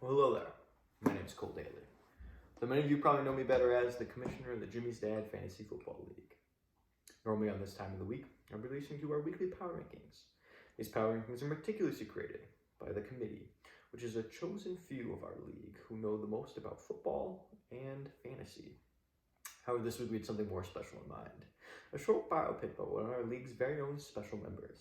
Well, hello there. My name is Cole Daly. So many of you probably know me better as the commissioner of the Jimmy's Dad Fantasy Football League. Normally on this time of the week, I'm releasing to our weekly power rankings. These power rankings are meticulously created by the committee, which is a chosen few of our league who know the most about football and fantasy. However, this week we had something more special in mind. A short biopic about one of our league's very own special members.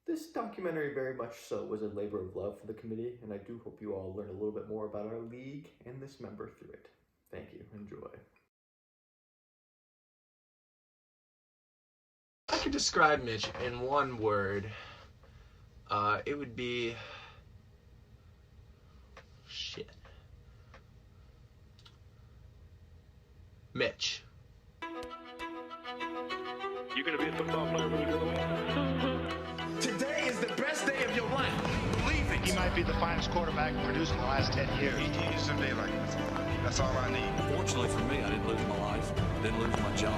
This documentary very much so was a labor of love for the committee, and I do hope you all learn a little bit more about our league and this member through it. Thank you. Enjoy. I could describe Mitch in one word. It would be... shit. Mitch. You're going to be a football player when you grow up. Today is the best day of your life. Believe it. He might be the finest quarterback produced in the last 10 years. He used to be like, that's all I need. Fortunately for me, I didn't lose my life, didn't lose my job.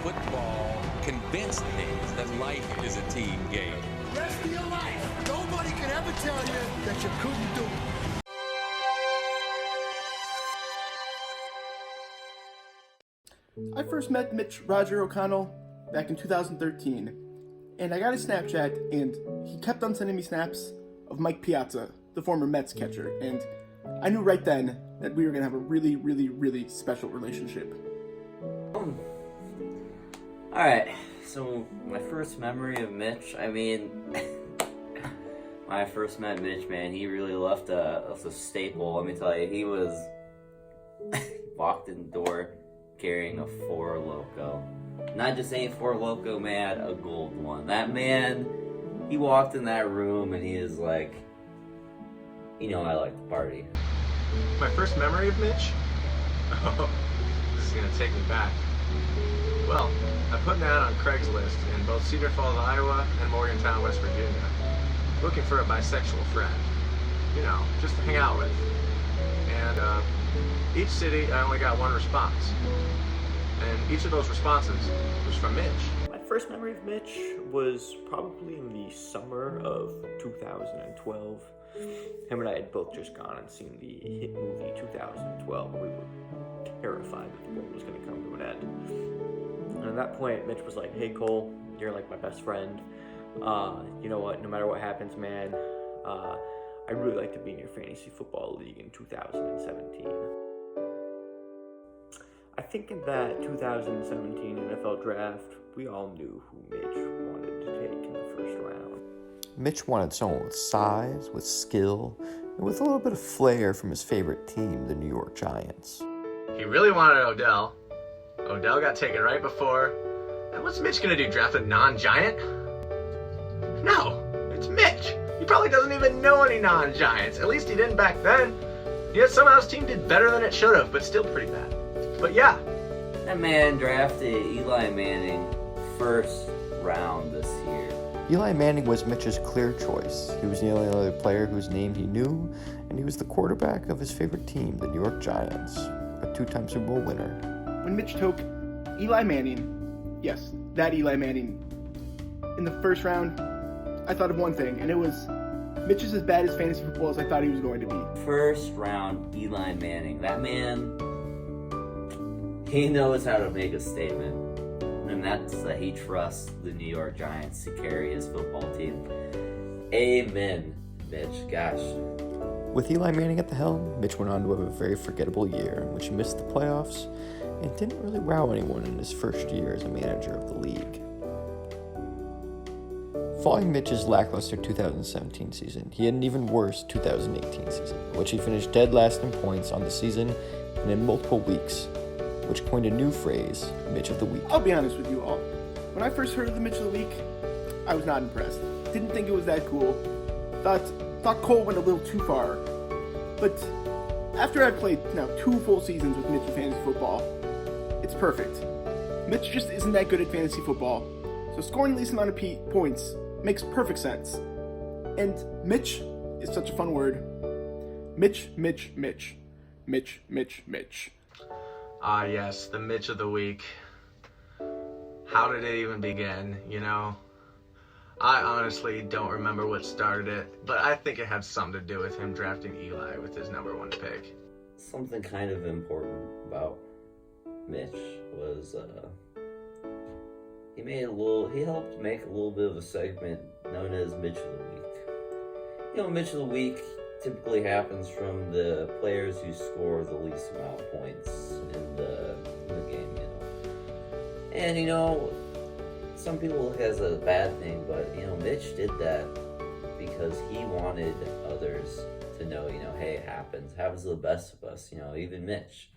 Football convinced me that life is a team game. The rest of your life, nobody can ever tell you that you couldn't do it. I first met Mitch Roger O'Connell back in 2013, and I got his Snapchat, and he kept on sending me snaps of Mike Piazza, the former Mets catcher, and I knew right then that we were going to have a really, really, really special relationship. Alright, so my first memory of Mitch, when I first met Mitch, man, he really left a staple. Let me tell you, he walked in the door carrying a Four Loko. Not just any Four Loko, man, a gold one. That man, he walked in that room and he is like, I like to party. My first memory of Mitch? Oh, this is going to take me back. Well, I put an ad on Craigslist in both Cedar Falls, Iowa and Morgantown, West Virginia, looking for a bisexual friend, just to hang out with. And each city, I only got one response. And each of those responses was from Mitch. My first memory of Mitch was probably in the summer of 2012. Him and I had both just gone and seen the hit movie 2012, and we were terrified that the world was going to come to an end. And at that point, Mitch was like, "Hey Cole, you're like my best friend. You know what, no matter what happens, man, I'd really like to be in your fantasy football league in 2017. I think in that 2017 NFL draft, we all knew who Mitch wanted to take in the first round. Mitch wanted someone with size, with skill, and with a little bit of flair from his favorite team, the New York Giants. He really wanted Odell. Odell got taken right before. And what's Mitch gonna do, draft a non-Giant? No, it's Mitch. He probably doesn't even know any non-Giants. At least he didn't back then. Yet somehow his team did better than it should have, but still pretty bad. But yeah. That man drafted Eli Manning first round this year. Eli Manning was Mitch's clear choice. He was the only other player whose name he knew, and he was the quarterback of his favorite team, the New York Giants, a two-time Super Bowl winner. When Mitch took Eli Manning, yes, that Eli Manning, in the first round, I thought of one thing, and it was Mitch is as bad as fantasy football as I thought he was going to be. First round Eli Manning. That man, he knows how to make a statement. And that's that he trusts the New York Giants to carry his football team. Amen, Mitch. Gosh. With Eli Manning at the helm, Mitch went on to have a very forgettable year in which he missed the playoffs and didn't really wow anyone in his first year as a manager of the league. Following Mitch's lackluster 2017 season, he had an even worse 2018 season, in which he finished dead last in points on the season and in multiple weeks, which coined a new phrase, Mitch of the Week. I'll be honest with you all. When I first heard of the Mitch of the Week, I was not impressed. Didn't think it was that cool. Thought Cole went a little too far. But after I've played now 2 full seasons with Mitch in fantasy football, it's perfect. Mitch just isn't that good at fantasy football, so scoring the least amount of points makes perfect sense. And Mitch is such a fun word. Mitch. Ah, yes, the Mitch of the week. How did it even begin, I honestly don't remember what started it, but I think it had something to do with him drafting Eli with his number 1 pick. Something kind of important about Mitch was he helped make a little bit of a segment known as Mitch of the Week. You know, Mitch of the Week typically happens from the players who score the least amount of points in the game, you know. And, you know, some people has a bad thing, but, you know, Mitch did that because he wanted others to know, you know, hey, it happens to the best of us, you know, even Mitch.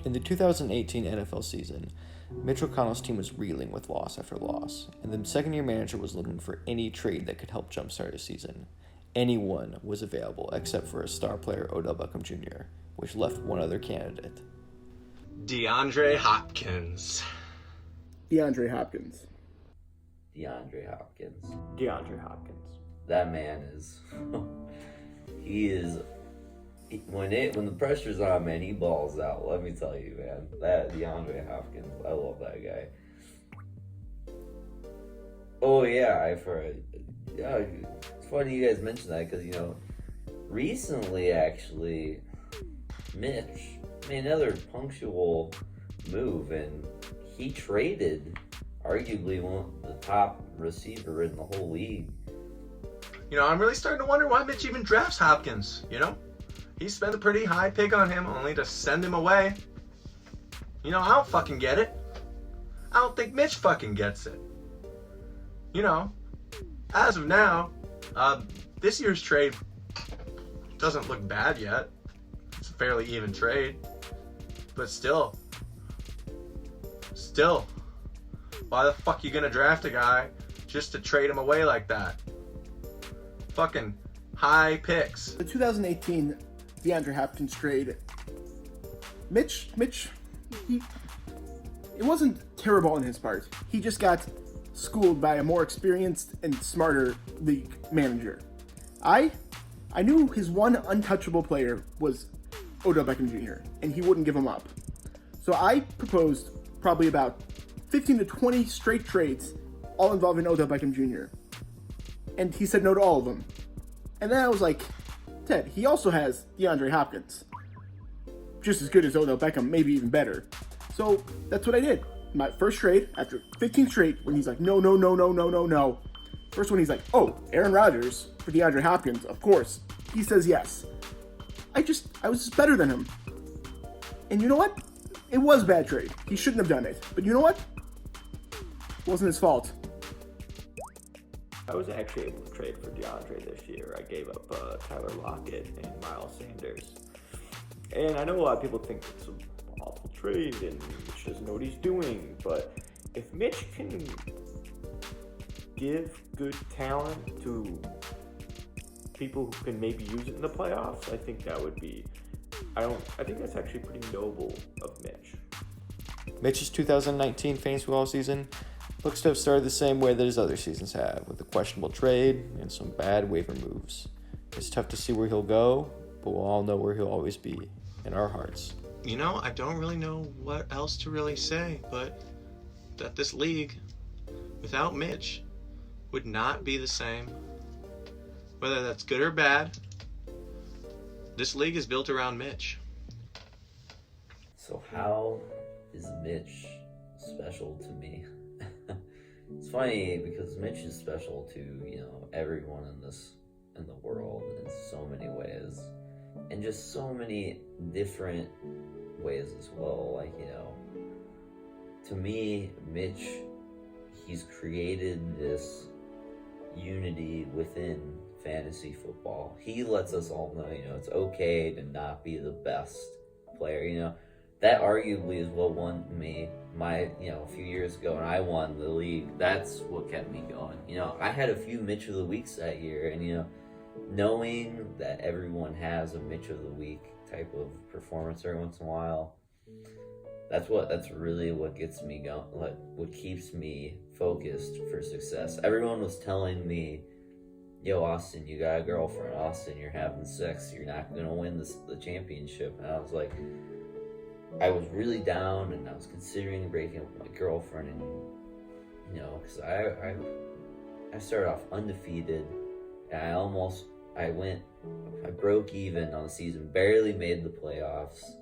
In the 2018 NFL season, Mitch O'Connell's team was reeling with loss after loss, and the second-year manager was looking for any trade that could help jumpstart his season. Anyone was available except for a star player, Odell Beckham Jr., which left one other candidate. DeAndre Hopkins. DeAndre Hopkins. DeAndre Hopkins. DeAndre Hopkins. That man is... when the pressure's on, man, he balls out. Let me tell you, man. That DeAndre Hopkins, I love that guy. Oh yeah, it's funny you guys mentioned that because, you know, recently actually, Mitch made another punctual move and he traded arguably the top receiver in the whole league. You know, I'm really starting to wonder why Mitch even drafts Hopkins, you know? He spent a pretty high pick on him only to send him away. You know, I don't fucking get it. I don't think Mitch fucking gets it. You know, as of now, this year's trade doesn't look bad yet. It's a fairly even trade. But still, why the fuck you gonna draft a guy just to trade him away like that? Fucking high picks. The 2018 DeAndre Hopkins trade, Mitch, it wasn't terrible on his part. He just got schooled by a more experienced and smarter league manager. I knew his one untouchable player was Odell Beckham Jr., and he wouldn't give him up. So I proposed probably about 15 to 20 straight trades, all involving Odell Beckham Jr. And he said no to all of them. And then I was like, Ted, he also has DeAndre Hopkins. Just as good as Odell Beckham, maybe even better. So that's what I did. My first trade, after 15 straight, when he's like, no. First one, he's like, oh, Aaron Rodgers for DeAndre Hopkins, of course. He says yes. I was just better than him. And you know what? It was a bad trade. He shouldn't have done it. But you know what? It wasn't his fault. I was actually able to trade for DeAndre this year. I gave up Tyler Lockett and Miles Sanders. And I know a lot of people think it's an awful trade and Mitch doesn't know what he's doing. But if Mitch can give good talent to people who can maybe use it in the playoffs, I think that would be... I think that's actually pretty noble of Mitch. Mitch's 2019 fantasy football season looks to have started the same way that his other seasons have, with a questionable trade and some bad waiver moves. It's tough to see where he'll go, but we'll all know where he'll always be, in our hearts. You know, I don't really know what else to really say, but that this league, without Mitch, would not be the same. Whether that's good or bad, this league is built around Mitch. So how is Mitch special to me? It's funny because Mitch is special to, you know, everyone in the world in so many ways, and just so many different ways as well. Like, you know, to me, Mitch, he's created this unity within fantasy football. He lets us all know, you know, it's okay to not be the best player. You know, that arguably is what won me a few years ago when I won the league. That's what kept me going. You know, I had a few Mitch of the Weeks that year, and, you know, knowing that everyone has a Mitch of the Week type of performance every once in a while, that's really what gets me going, what keeps me focused for success. Everyone was telling me, yo, Austin, you got a girlfriend. Austin, you're having sex. You're not going to win the championship. And I was like, I was really down, and I was considering breaking up with my girlfriend, and, you know, because started off undefeated, and I broke even on the season, barely made the playoffs,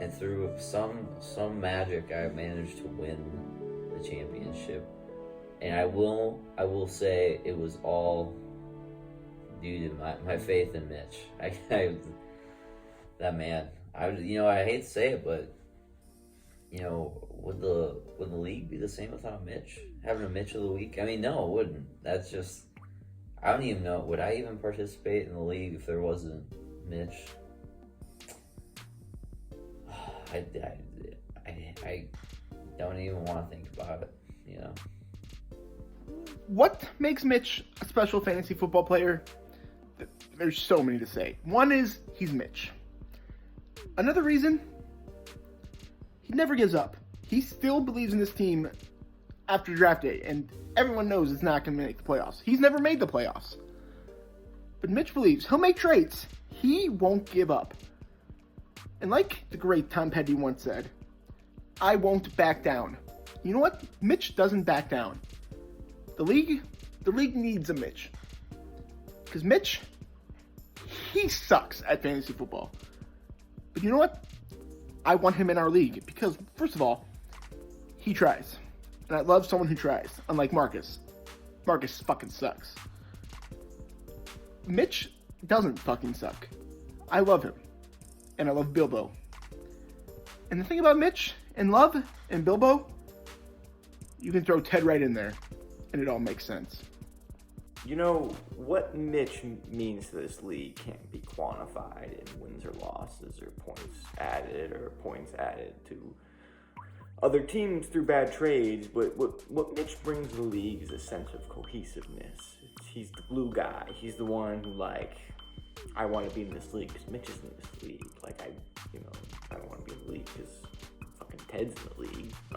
and through some magic, I managed to win the championship. And I will say it was all due to my faith in Mitch. That man. I hate to say it, but would the league be the same without Mitch? Having a Mitch of the week? I mean, no, it wouldn't. That's just, I don't even know. Would I even participate in the league if there wasn't Mitch? I don't even want to think about it. What makes Mitch a special fantasy football player? There's so many to say. One is he's Mitch. Another reason, he never gives up. He still believes in this team after draft day, and everyone knows it's not going to make the playoffs. He's never made the playoffs. But Mitch believes he'll make trades. He won't give up. And like the great Tom Petty once said, I won't back down. You know what? Mitch doesn't back down. The league needs a Mitch. Because Mitch, he sucks at fantasy football. But you know what? I want him in our league because, first of all, he tries. And I love someone who tries, unlike Marcus. Marcus fucking sucks. Mitch doesn't fucking suck. I love him. And I love Bilbo. And the thing about Mitch and Love and Bilbo, you can throw Ted right in there, and it all makes sense. What Mitch means to this league can't be quantified in wins or losses or points added to other teams through bad trades, but what Mitch brings to the league is a sense of cohesiveness. He's the glue guy. He's the one who, I want to be in this league because Mitch is in this league. I don't want to be in the league because fucking Ted's in the league. I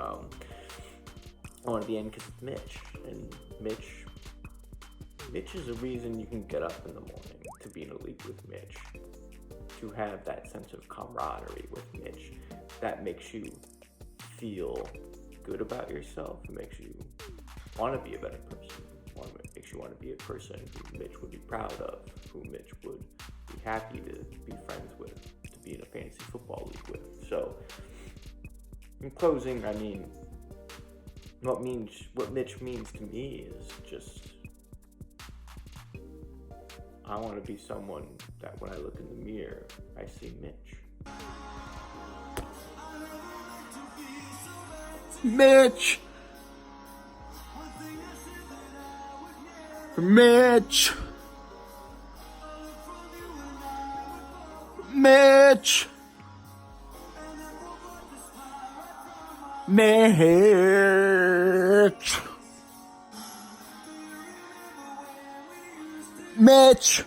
want to be in because it's Mitch. And Mitch is a reason you can get up in the morning to be in a league with Mitch. To have that sense of camaraderie with Mitch. That makes you feel good about yourself. It makes you want to be a better person. It makes you want to be a person who Mitch would be proud of, who Mitch would be happy to be friends with, to be in a fantasy football league with. So, in closing, what Mitch means to me is just, I want to be someone that when I look in the mirror, I see Mitch. Mitch! Mitch! Mitch! Mitch! Mitch!